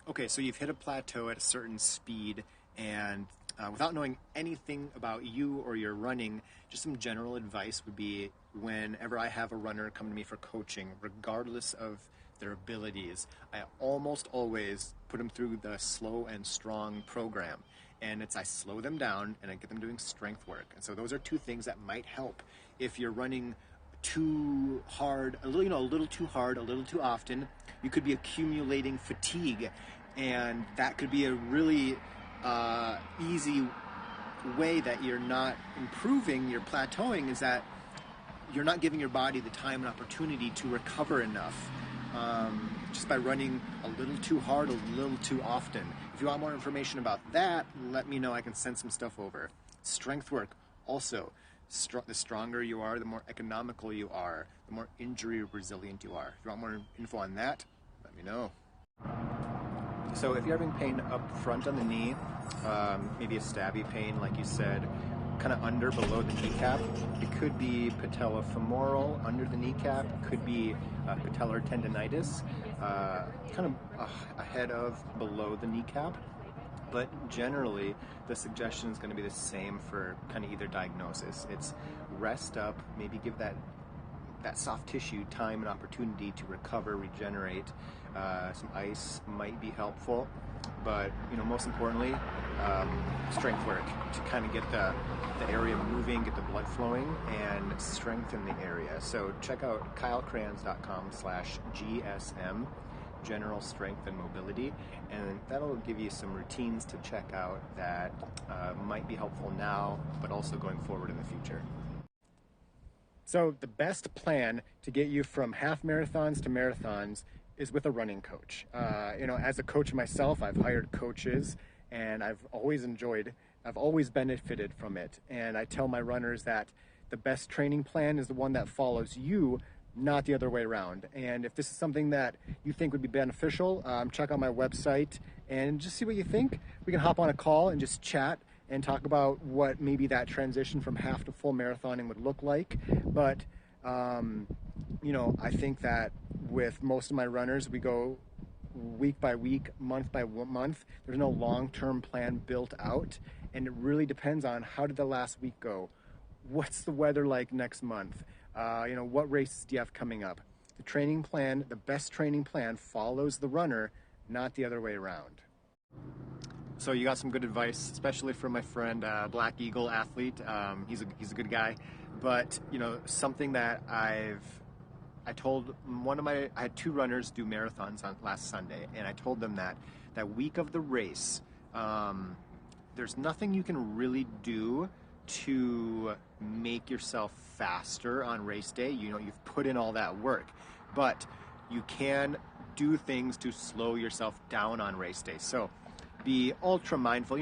Okay, so you've hit a plateau at a certain speed, and without knowing anything about you or your running, just some general advice would be whenever I have a runner come to me for coaching, regardless of their abilities, I almost always put them through the slow and strong program. And I slow them down and I get them doing strength work. And so those are two things that might help if you're running too hard, a little too hard, a little too often. You could be accumulating fatigue, and that could be a really easy way that you're not improving, you're plateauing, is that you're not giving your body the time and opportunity to recover enough, just by running a little too hard, a little too often. If you want more information about that, let me know. I can send some stuff over. Strength work also. The stronger you are, the more economical you are, the more injury resilient you are. If you want more info on that, let me know. So if you're having pain up front on the knee, maybe a stabby pain, like you said, kind of below the kneecap, it could be patellofemoral under the kneecap, could be patellar tendonitis, kind of ahead of below the kneecap. But generally, the suggestion is going to be the same for kind of either diagnosis. It's rest up, maybe give that soft tissue time and opportunity to recover, regenerate. Some ice might be helpful, but most importantly, strength work to kind of get the area moving, get the blood flowing, and strengthen the area. So check out kylekranz.com/GSM. General strength and mobility, and that'll give you some routines to check out that might be helpful now, but also going forward in the future. So the best plan to get you from half marathons to marathons is with a running coach. As a coach myself, I've hired coaches, and I've always benefited from it. And I tell my runners that the best training plan is the one that follows you, not the other way around. And if this is something that you think would be beneficial, check out my website and just see what you think. We can hop on a call and just chat and talk about what maybe that transition from half to full marathoning would look like. But, I think that with most of my runners, we go week by week, month by month. There's no long-term plan built out, and it really depends on how did the last week go? What's the weather like next month? What races do you have coming up? The best training plan follows the runner, not the other way around. So you got some good advice, especially from my friend, Black Eagle athlete. He's a good guy, but something that I had two runners do marathons on last Sunday, and I told them that week of the race, there's nothing you can really do to make yourself faster on race day. You've put in all that work, but you can do things to slow yourself down on race day. So be ultra mindful.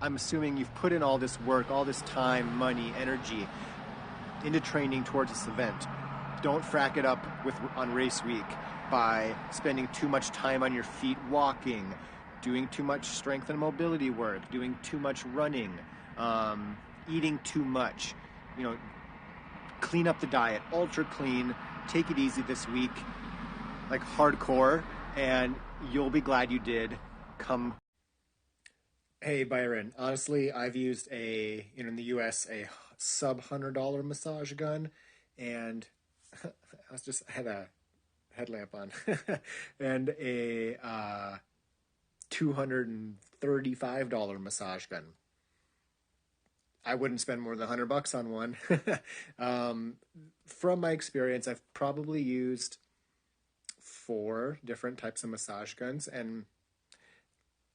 I'm assuming you've put in all this work, all this time, money, energy into training towards this event. Don't frack it up on race week by spending too much time on your feet walking, doing too much strength and mobility work, doing too much running, eating too much. Clean up the diet, ultra clean, take it easy this week, like hardcore, and you'll be glad you did. Hey Byron, honestly, I've used in the US, a sub $100 massage gun, and I had a headlamp on, and a $235 massage gun. I wouldn't spend more than $100 on one. From my experience, I've probably used 4 different types of massage guns, and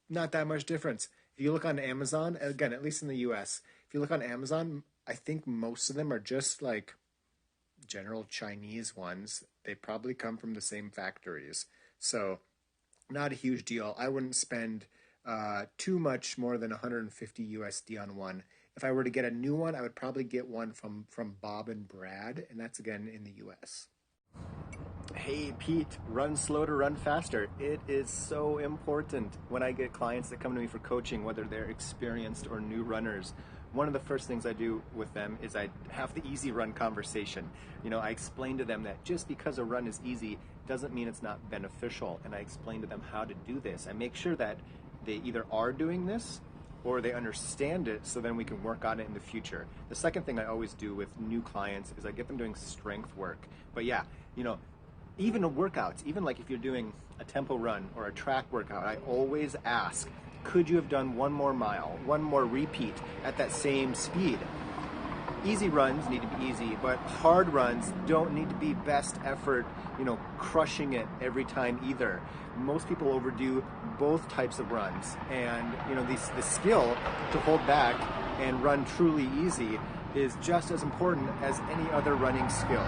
not that much difference. If you look on Amazon, again, at least in the US, if you look on Amazon, I think most of them are just like general Chinese ones. They probably come from the same factories. So not a huge deal. I wouldn't spend too much more than $150 USD on one. If I were to get a new one, I would probably get one from Bob and Brad, and that's again in the US. Hey Pete, run slow to run faster. It is so important when I get clients that come to me for coaching, whether they're experienced or new runners. one of the first things I do with them is I have the easy run conversation. I explain to them that just because a run is easy doesn't mean it's not beneficial, and I explain to them how to do this. I make sure that they either are doing this or they understand it, so then we can work on it in the future. The second thing I always do with new clients is I get them doing strength work. But yeah, even workouts, even like if you're doing a tempo run or a track workout, I always ask, could you have done one more mile, one more repeat at that same speed? Easy runs need to be easy, but hard runs don't need to be best effort, crushing it every time either. Most people overdo both types of runs, and the skill to hold back and run truly easy is just as important as any other running skill.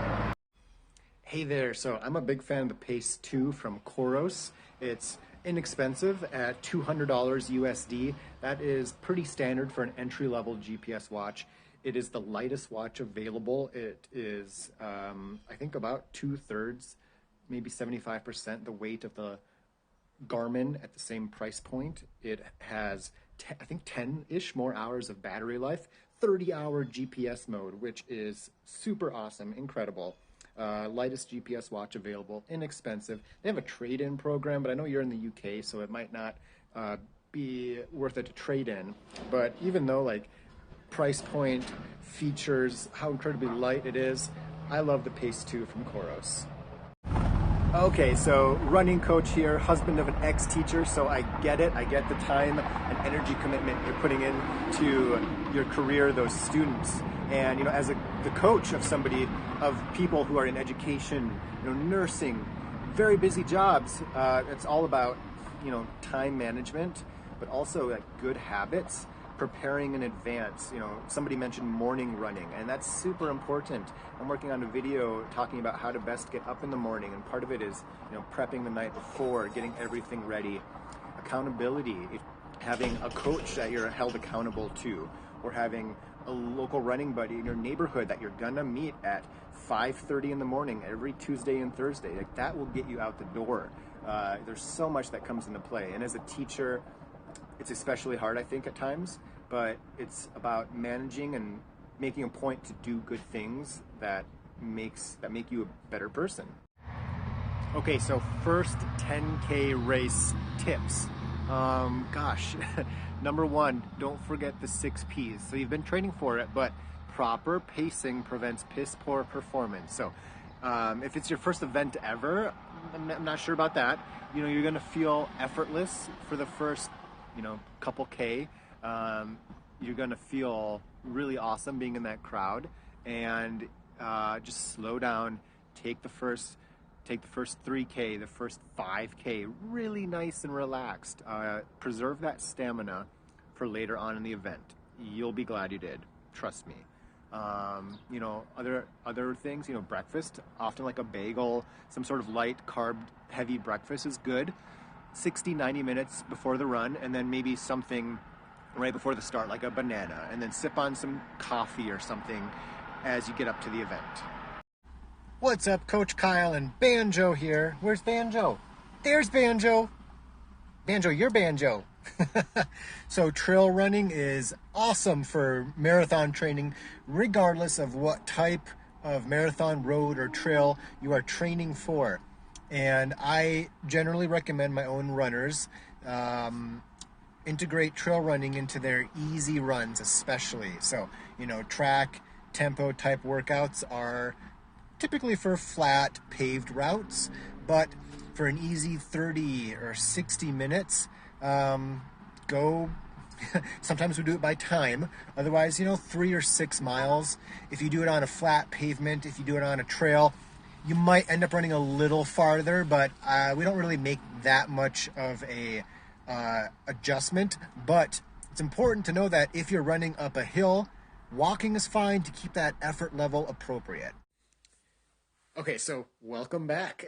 Hey there, so I'm a big fan of the Pace 2 from Coros. It's inexpensive at $200 USD. That is pretty standard for an entry-level GPS watch. It is the lightest watch available. It is, I think, about 2/3, maybe 75% the weight of the Garmin at the same price point. It has, I think, 10-ish more hours of battery life, 30-hour GPS mode, which is super awesome, incredible. Lightest GPS watch available, inexpensive. They have a trade-in program, but I know you're in the UK, so it might not be worth it to trade in. But even though price point, features, how incredibly light it is, I love the Pace 2 from Coros. Okay, so running coach here, husband of an ex-teacher, so I get it. I get the time and energy commitment you're putting into your career, those students. And as the coach of people who are in education, nursing, very busy jobs, it's all about time management, but also good habits, preparing in advance. Somebody mentioned morning running, and that's super important. I'm working on a video talking about how to best get up in the morning, and part of it is prepping the night before, getting everything ready. Accountability, having a coach that you're held accountable to, or having a local running buddy in your neighborhood that you're gonna meet at 5:30 in the morning every Tuesday and Thursday. That will get you out the door. There's so much that comes into play, and as a teacher, it's especially hard, I think, at times, but it's about managing and making a point to do good things that make you a better person. Okay, so first 10K race tips. Number one, don't forget the 6 Ps. So you've been training for it, but proper pacing prevents piss poor performance. So if it's your first event ever, I'm not sure about that. You're gonna feel effortless for the first, couple K. You're gonna feel really awesome being in that crowd, and just slow down. Take the first 3K, the first 5K, really nice and relaxed. Preserve that stamina for later on in the event. You'll be glad you did. Trust me. Other things, breakfast, often like a bagel, some sort of light carb heavy breakfast is good. 60, 90 minutes before the run, and then maybe something right before the start, like a banana, and then sip on some coffee or something as you get up to the event. What's up, Coach Kyle and Banjo here. Where's Banjo? There's Banjo. Banjo, you're Banjo. So trail running is awesome for marathon training, regardless of what type of marathon, road, or trail you are training for. And I generally recommend my own runners integrate trail running into their easy runs, especially. So, track, tempo type workouts are typically for flat paved routes, but for an easy 30 or 60 minutes, go. Sometimes we do it by time. Otherwise, 3 or 6 miles. If you do it on a flat pavement, if you do it on a trail, you might end up running a little farther, but we don't really make that much of a adjustment. But it's important to know that if you're running up a hill, walking is fine to keep that effort level appropriate. Okay, so welcome back.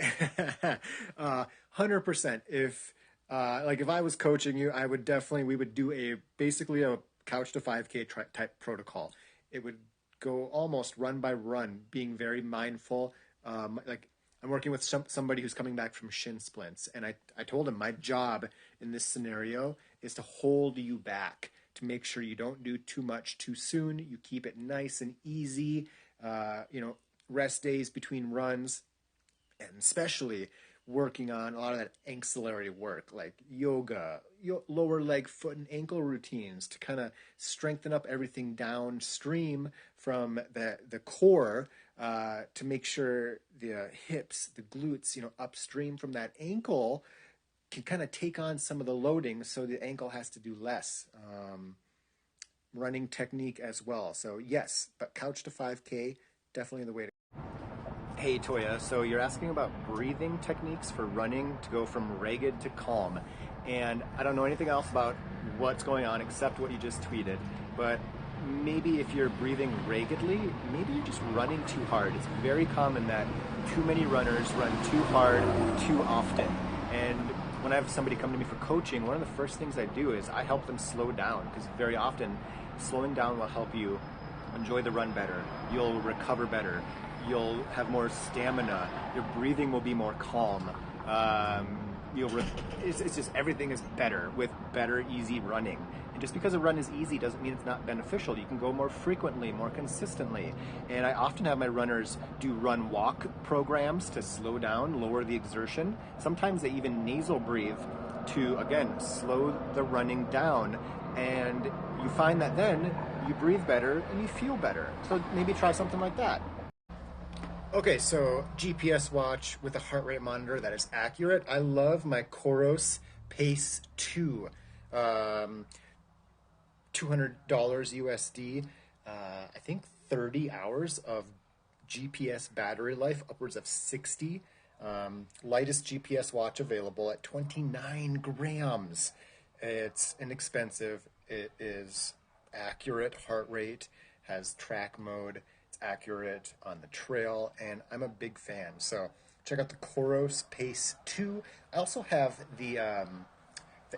100%. If I was coaching you, we would do basically a couch to 5K type protocol. It would go almost run by run, being very mindful. I'm working with somebody who's coming back from shin splints, and I told him my job in this scenario is to hold you back, to make sure you don't do too much too soon. You keep it nice and easy, rest days between runs, and especially working on a lot of that ancillary work like yoga, lower leg, foot, and ankle routines to kind of strengthen up everything downstream from the core, to make sure the hips, the glutes, upstream from that ankle can kind of take on some of the loading, so the ankle has to do less. Running technique as well. So yes, but couch to 5K, definitely the way to go. Hey Toya, so you're asking about breathing techniques for running to go from ragged to calm. And I don't know anything else about what's going on except what you just tweeted, but maybe if you're breathing raggedly, maybe you're just running too hard. It's very common that too many runners run too hard too often. And when I have somebody come to me for coaching, one of the first things I do is I help them slow down, because very often slowing down will help you enjoy the run better. You'll recover better. You'll have more stamina. Your breathing will be more calm. It's just everything is better with better, easy running. And just because a run is easy doesn't mean it's not beneficial. You can go more frequently, more consistently. And I often have my runners do run-walk programs to slow down, lower the exertion. Sometimes they even nasal breathe to, again, slow the running down. And you find that then you breathe better and you feel better. So maybe try something like that. Okay, so GPS watch with a heart rate monitor that is accurate. I love my Coros Pace 2, $200 USD. I think 30 hours of GPS battery life, upwards of 60. Lightest GPS watch available at 29 grams. It's inexpensive. It is accurate heart rate, has track mode. Accurate on the trail, and I'm a big fan. So check out the Coros Pace 2. I also have the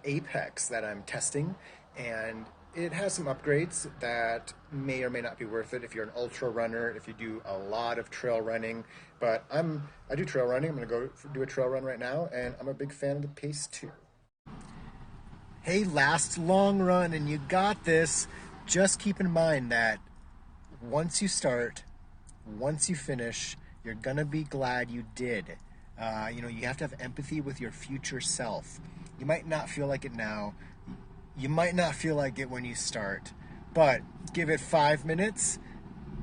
Apex that I'm testing, and it has some upgrades that may or may not be worth it if you're an ultra runner, if you do a lot of trail running. But I do trail running. I'm going to go do a trail run right now, and I'm a big fan of the Pace 2. Hey, last long run, and you got this. Just keep in mind that once you start, once you finish, you're going to be glad you did. You have to have empathy with your future self. You might not feel like it now. You might not feel like it when you start. But give it 5 minutes,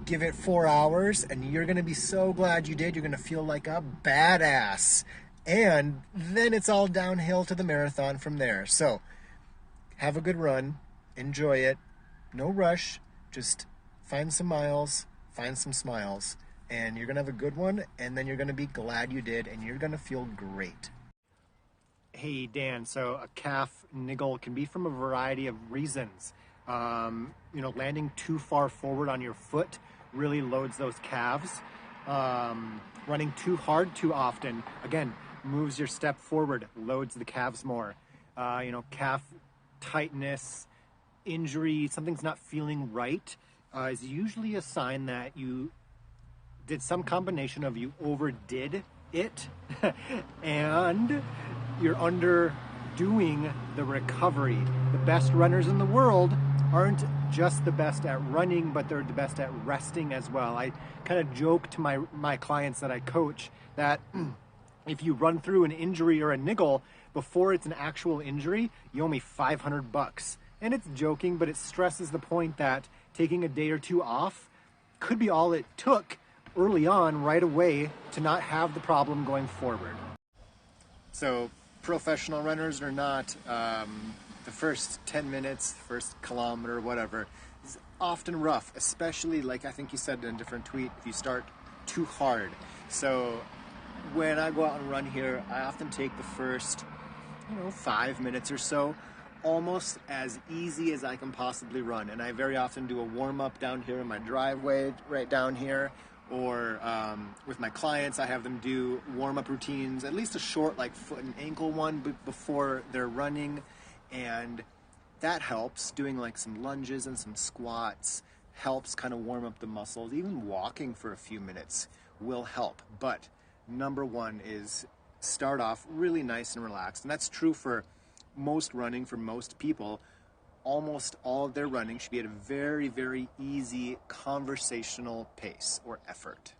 give it 4 hours, and you're going to be so glad you did. You're going to feel like a badass. And then it's all downhill to the marathon from there. So have a good run. Enjoy it. No rush. Just find some miles, find some smiles, and you're going to have a good one, and then you're going to be glad you did, and you're going to feel great. Hey, Dan, so a calf niggle can be from a variety of reasons. Landing too far forward on your foot really loads those calves. Running too hard too often, again, moves your step forward, loads the calves more. Calf tightness, injury, something's not feeling right, is usually a sign that you did some combination of you overdid it and you're underdoing the recovery. The best runners in the world aren't just the best at running, but they're the best at resting as well. I kind of joke to my clients that I coach that if you run through an injury or a niggle before it's an actual injury, you owe me $500. And it's joking, but it stresses the point that taking a day or two off could be all it took early on, right away, to not have the problem going forward. So professional runners or not, the first 10 minutes, first kilometer, whatever, is often rough, especially, like I think you said in a different tweet, if you start too hard. So when I go out and run here, I often take the first, 5 minutes or so almost as easy as I can possibly run. And I very often do a warm-up down here in my driveway, right down here, or with my clients, I have them do warm-up routines, at least a short, like foot and ankle one before they're running. And that helps. Doing like some lunges and some squats helps kind of warm up the muscles. Even walking for a few minutes will help. But number one is start off really nice and relaxed. And that's true for most running, for most people. almost all of their running should be at a very, very easy conversational pace or effort.